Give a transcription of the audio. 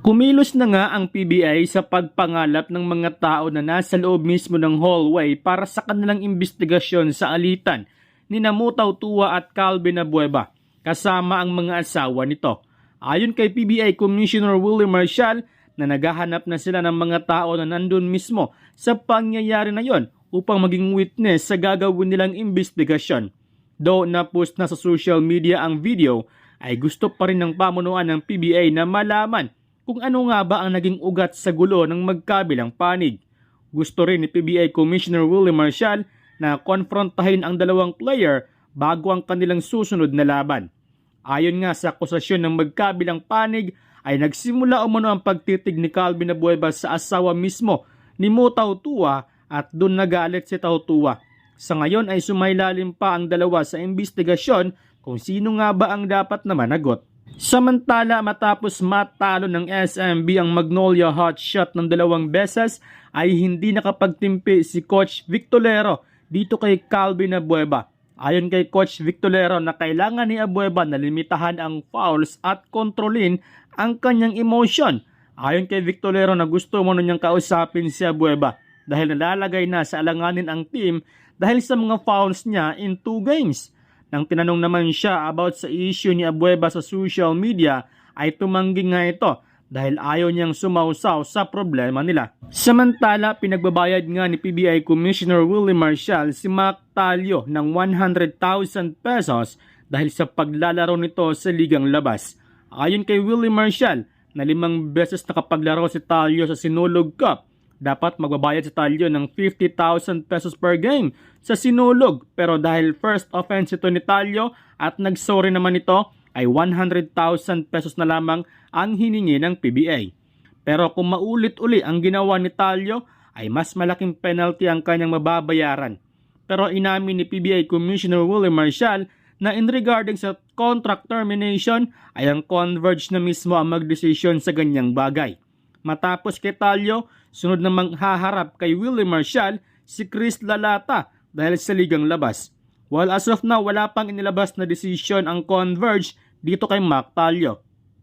Kumilos na nga ang PBA sa pagpangalap ng mga tao na nasa loob mismo ng hallway para sa kanilang investigasyon sa alitan ni Mutaw Tua at Calvin Abueva kasama ang mga asawa nito. Ayon kay PBA Commissioner Willie Marcial na naghahanap na sila ng mga tao na nandun mismo sa pangyayari na yon upang maging witness sa gagawin nilang investigasyon. Though na-post na sa social media ang video, ay gusto pa rin ng pamunuan ng PBA na malaman kung ano nga ba ang naging ugat sa gulo ng magkabilang panig. Gusto rin ni PBA Commissioner Willie Marcial na konfrontahin ang dalawang player bago ang kanilang susunod na laban. Ayon nga sa akusasyon ng magkabilang panig ay nagsimula umano ang pagtitig ni Calvin Abueva sa asawa mismo ni Mutaw Tua at doon nagalit si Taw Tua. Sa ngayon ay sumailalim pa ang dalawa sa investigasyon kung sino nga ba ang dapat na managot. Samantala, matapos matalo ng SMB ang Magnolia Hotshot ng 2 beses ay hindi nakapagtimpi si Coach Victolero dito kay Calvin Abueva. Ayon kay Coach Victolero na kailangan ni Abueva na limitahan ang fouls at kontrolin ang kanyang emotion. Ayon kay Victolero na gusto mo niyang kausapin si Abueva dahil nalalagay na sa alanganin ang team dahil sa mga fouls niya in 2 games. Nang tinanong naman siya about sa issue ni Abueva sa social media ay tumanggi nga ito dahil ayaw niyang sumausaw sa problema nila. Samantala, pinagbabayad nga ni PBA Commissioner Willie Marcial si Mac Talio ng 100,000 pesos dahil sa paglalaro nito sa ligang labas. Ayon kay Willie Marcial na 5 beses nakapaglaro si Talio sa Sinulog Cup, dapat magbabayad si Talio ng 50,000 pesos per game sa Sinulog. Pero dahil first offense ito ni Talio at nagsorry naman ito, ay 100,000 pesos na lamang ang hiningi ng PBA. Pero kung maulit-uli ang ginawa ni Talio, ay mas malaking penalty ang kanyang mababayaran. Pero inamin ni PBA Commissioner Willie Marcial na in regarding sa contract termination, ay ang Converge na mismo ang magdesisyon sa ganyang bagay. Matapos kay Talio, sunod namang haharap kay Willie Marcial si Chris Lalata dahil sa ligang labas. While as of now, wala pang inilabas na desisyon ang Converge dito kay Mac Talio.